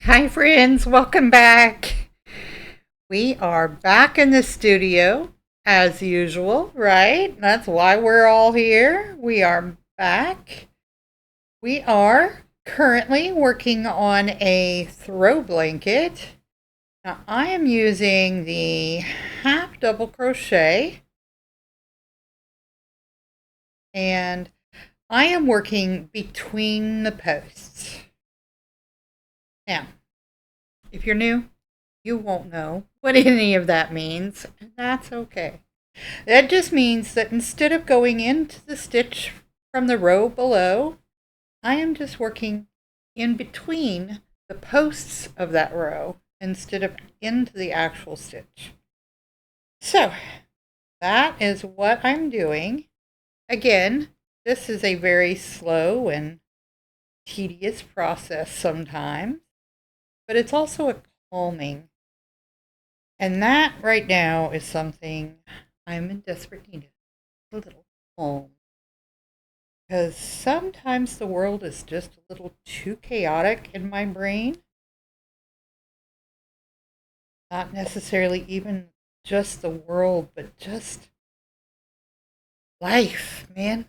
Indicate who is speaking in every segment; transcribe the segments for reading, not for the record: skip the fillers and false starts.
Speaker 1: Hi friends, welcome back. We are back in the studio as usual, right? That's why we're all here. We are back. We are currently working on a throw blanket. Now I am using the half double crochet and I am working between the posts. Now, if you're new, you won't know what any of that means, and that's okay. That just means that instead of going into the stitch from the row below, I am just working in between the posts of that row instead of into the actual stitch. So that is what I'm doing. Again, this is a very slow and tedious process sometimes, but it's also a calming. And that right now is something I'm in desperate need of. A little calm. Because sometimes the world is just a little too chaotic in my brain. Not necessarily even just the world, but just life, man.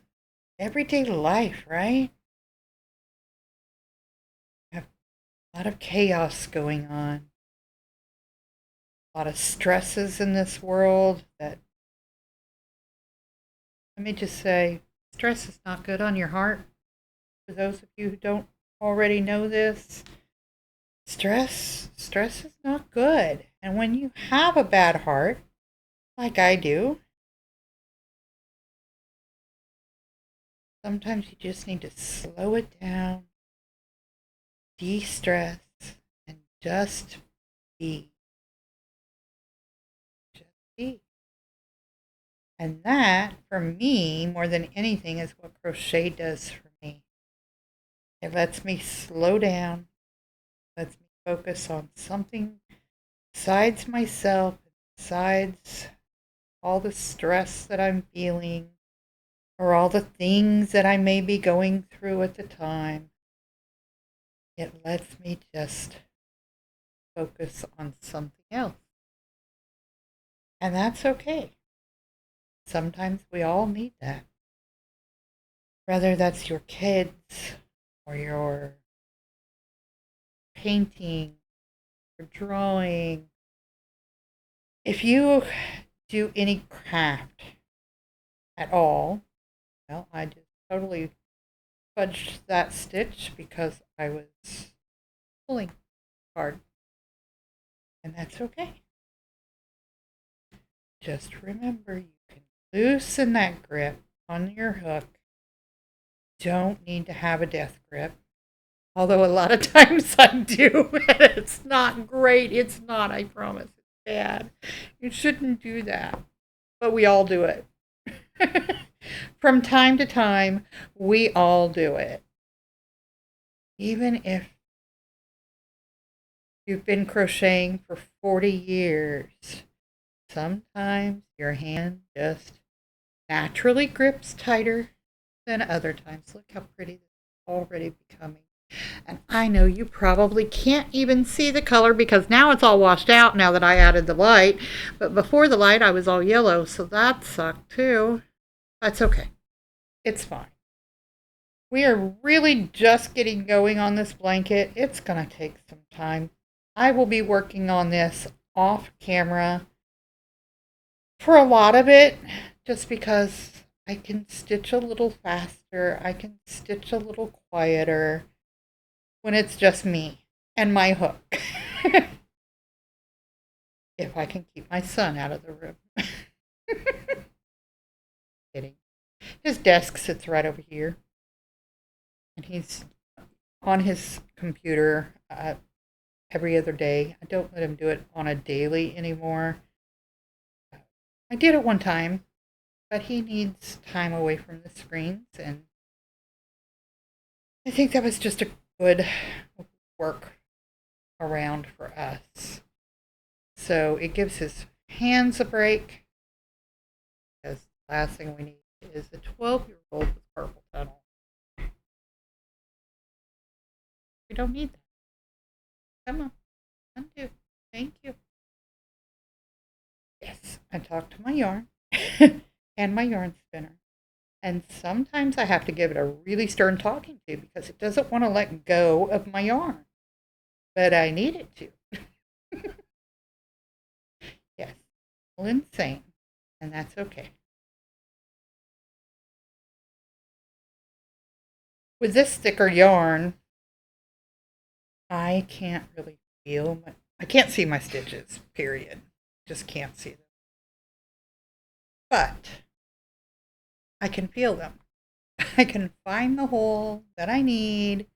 Speaker 1: Everyday life, right? We have a lot of chaos going on. A lot of stresses in this world that, let me just say, stress is not good on your heart. For those of you who don't already know this, stress is not good. And when you have a bad heart, like I do, sometimes you just need to slow it down, de-stress, and just be. Just be. And that, for me, more than anything, is what crochet does for me. It lets me slow down, lets me focus on something besides myself, besides all the stress that I'm feeling, or all the things that I may be going through at the time. It lets me just focus on something else. And that's okay. Sometimes we all need that. Whether that's your kids or your painting or drawing. If you do any craft at all, well, I just totally fudged that stitch because I was pulling hard. And that's okay. Just remember you can loosen that grip on your hook. Don't need to have a death grip. Although a lot of times I do. It's not great. It's not, I promise. It's bad. You shouldn't do that. But we all do it. From time to time, we all do it. Even if you've been crocheting for 40 years, sometimes your hand just naturally grips tighter than other times. Look how pretty this is already becoming. And I know you probably can't even see the color because now it's all washed out now that I added the light. But before the light, I was all yellow, so that sucked too. That's okay. It's fine. We are really just getting going on this blanket. It's going to take some time. I will be working on this off camera for a lot of it just because I can stitch a little faster. I can stitch a little quieter when it's just me and my hook. If I can keep my son out of the room. Kidding. His desk sits right over here, and he's on his computer every other day. I don't let him do it on a daily anymore. I did it one time, but he needs time away from the screens, and I think that was just a good work around for us. So it gives his hands a break, because the last thing we need is a 12-year-old with carpal tunnel. We don't need that. Come on. Undo. Thank you. Yes, I talk to my yarn and my yarn spinner. And sometimes I have to give it a really stern talking to because it doesn't want to let go of my yarn. But I need it to. Yes, well, insane. And that's okay. With this thicker yarn, I can't really feel I can't see my stitches, period. Just can't see them. But I can feel them. I can find the hole that I need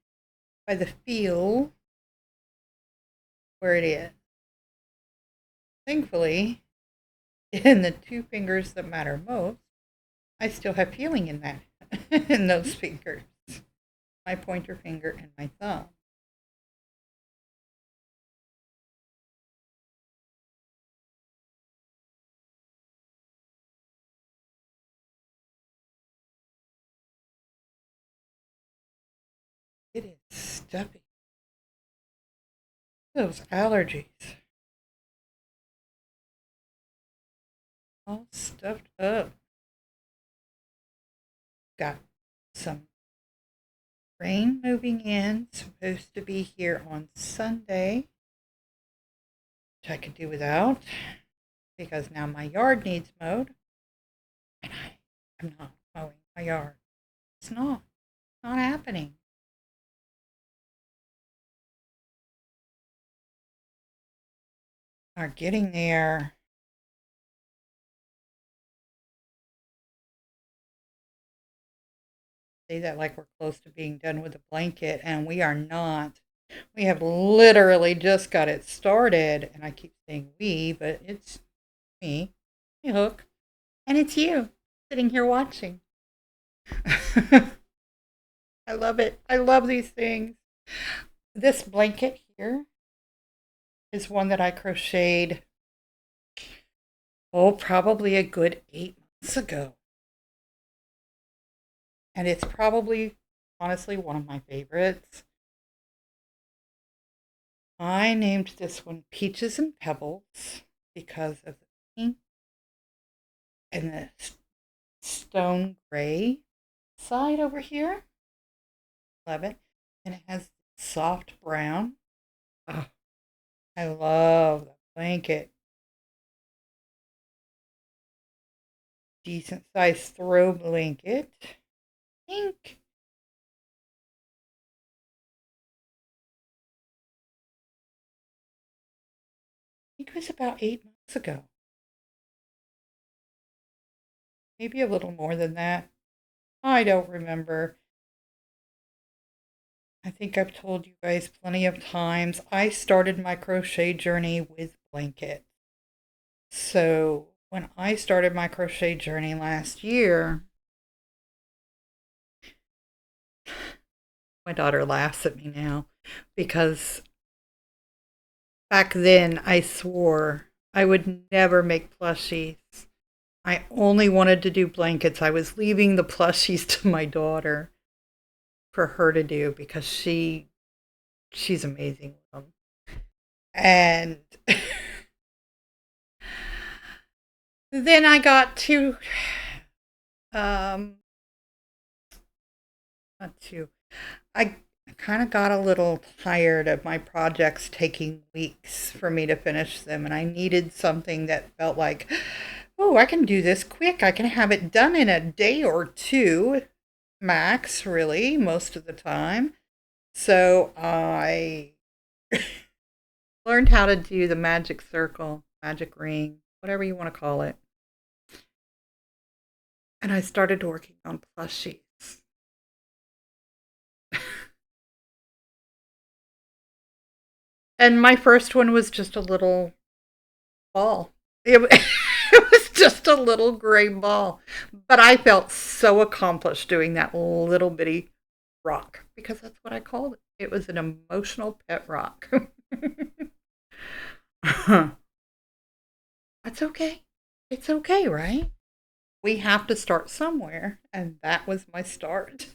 Speaker 1: by the feel where it is. Thankfully, in the two fingers that matter most, I still have feeling in that in those fingers. My pointer finger and my thumb. It is stuffy. Those allergies. All stuffed up. Got some rain moving in, supposed to be here on Sunday, which I could do without because now my yard needs mowed. And I'm not mowing my yard. It's not happening. Are getting there. Say that like we're close to being done with the blanket, and we are not. We have literally just got it started, and I keep saying we, but it's me, hey Hook, and it's you sitting here watching. I love it. I love these things. This blanket here is one that I crocheted, oh, probably a good 8 months ago. And it's probably, honestly, one of my favorites. I named this one Peaches and Pebbles because of the pink and the stone gray side over here. Love it. And it has soft brown. Oh, I love the blanket. Decent sized throw blanket. Pink. I think it was about 8 months ago. Maybe a little more than that. I don't remember. I think I've told you guys plenty of times. I started my crochet journey with blankets. So when I started my crochet journey last year, my daughter laughs at me now because back then I swore I would never make plushies. I only wanted to do blankets. I was leaving the plushies to my daughter for her to do because she's amazing with them. And then I got to not to I kind of got a little tired of my projects taking weeks for me to finish them, and I needed something that felt like, oh, I can do this quick. I can have it done in a day or two, max, really, most of the time. So I learned how to do the magic circle, magic ring, whatever you want to call it. And I started working on plushies. And my first one was just a little ball. It was just a little gray ball. But I felt so accomplished doing that little bitty rock because that's what I called it. It was an emotional pet rock. That's okay. It's okay, right? We have to start somewhere, and that was my start.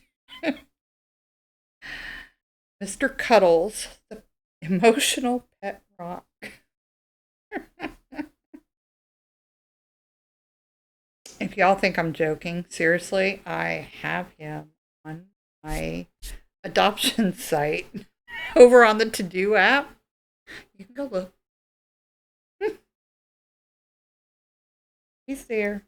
Speaker 1: Mr. Cuddles, the Emotional pet rock. If y'all think I'm joking, seriously, I have him on my adoption site over on the To Do app. You can go look. He's there.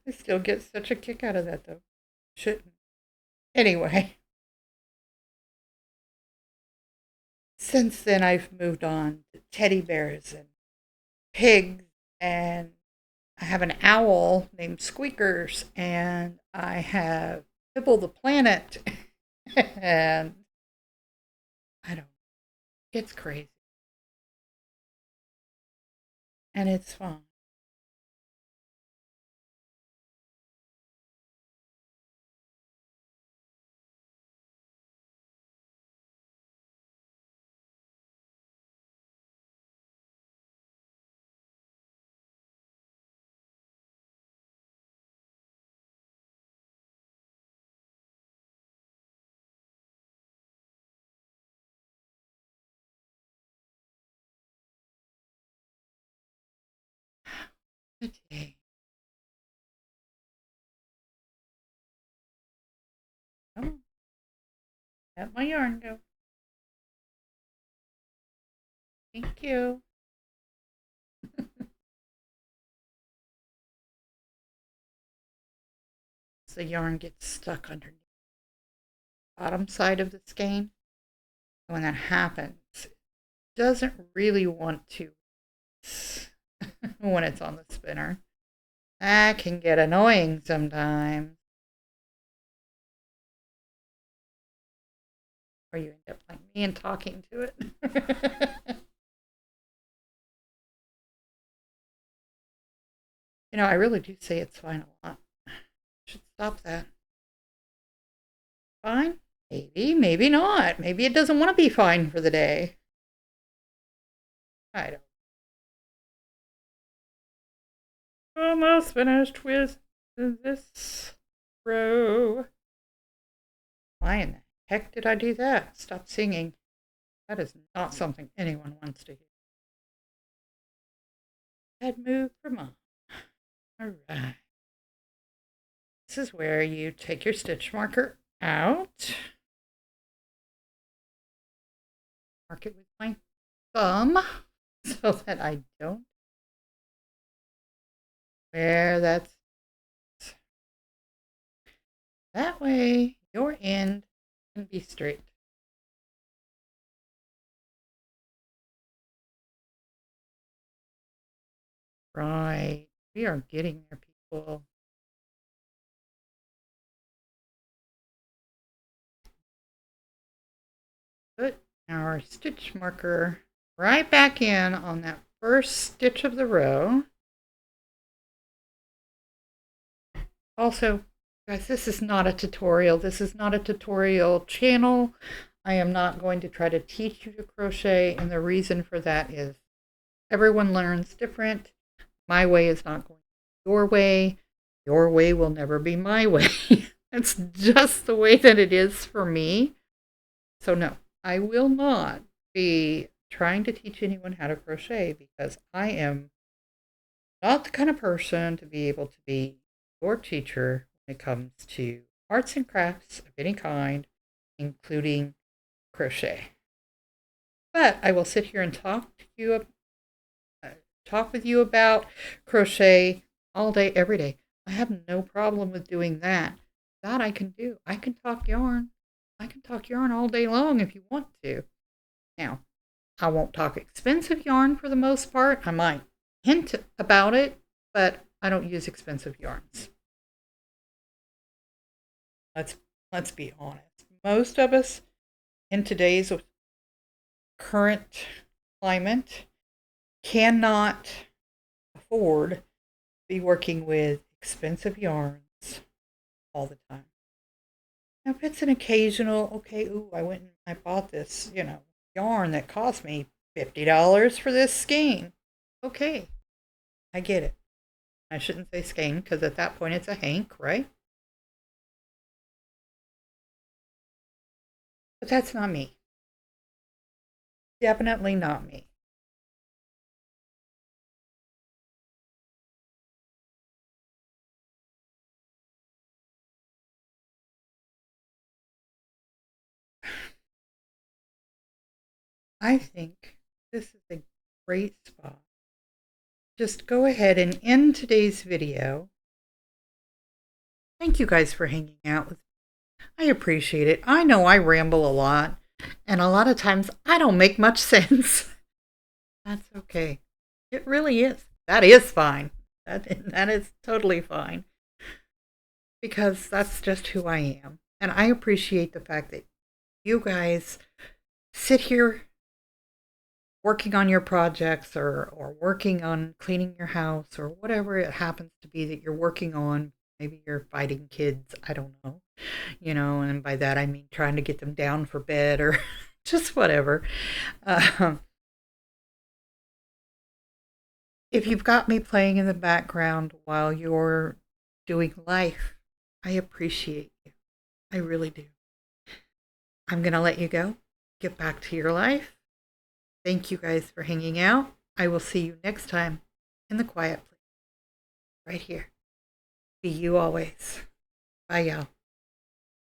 Speaker 1: I still get such a kick out of that, though. Shouldn't. Anyway, since then, I've moved on to teddy bears and pigs, and I have an owl named Squeakers, and I have Pibble the Planet, and I don't. It's crazy, and it's fun. Today, oh, let my yarn go. Thank you. So the yarn gets stuck underneath the bottom side of the skein. When that happens, it doesn't really want to when it's on the spinner. That can get annoying sometimes. Or you end up like me and talking to it. I really do say it's fine a lot. Should stop that. Fine? Maybe, maybe not. Maybe it doesn't want to be fine for the day. I don't. Almost finished with this row. Why in the heck did I do that? Stop singing. That is not something anyone wants to hear. Head move for mom. All right. This is where you take your stitch marker out. Mark it with my thumb so that I don't wear that. That way your end can be straight. Right. We are getting there, people. Put our stitch marker right back in on that first stitch of the row. Also, guys, this is not a tutorial. This is not a tutorial channel. I am not going to try to teach you to crochet, and the reason for that is everyone learns different. My way is not going to be your way. Your way will never be my way. It's just the way that it is for me. So, no, I will not be trying to teach anyone how to crochet because I am not the kind of person to be able to be your teacher when it comes to arts and crafts of any kind, including crochet. But I will sit here and talk with you about crochet all day, every day. I have no problem with doing that. That I can do. I can talk yarn. I can talk yarn all day long if you want to. Now, I won't talk expensive yarn for the most part. I might hint about it, but I don't use expensive yarns. Let's let's be honest. Most of us in today's current climate cannot afford to be working with expensive yarns all the time. Now, if it's an occasional, okay, ooh, I went and I bought this, yarn that cost me $50 for this skein. Okay, I get it. I shouldn't say skein because at that point it's a hank, right? But that's not me. Definitely not me. I think this is a great spot. Just go ahead and end today's video. Thank you guys for hanging out with me. I appreciate it. I know I ramble a lot, and a lot of times I don't make much sense. That's okay. It really is. That is fine. That is totally fine because that's just who I am. And I appreciate the fact that you guys sit here working on your projects or working on cleaning your house or whatever it happens to be that you're working on. Maybe you're fighting kids. I don't know. And by that I mean trying to get them down for bed or just whatever. Um, if you've got me playing in the background while you're doing life, I appreciate you. I really do. I'm going to let you go. Get back to your life. Thank you guys for hanging out. I will see you next time in the quiet place, right here. Be you always. Bye, y'all.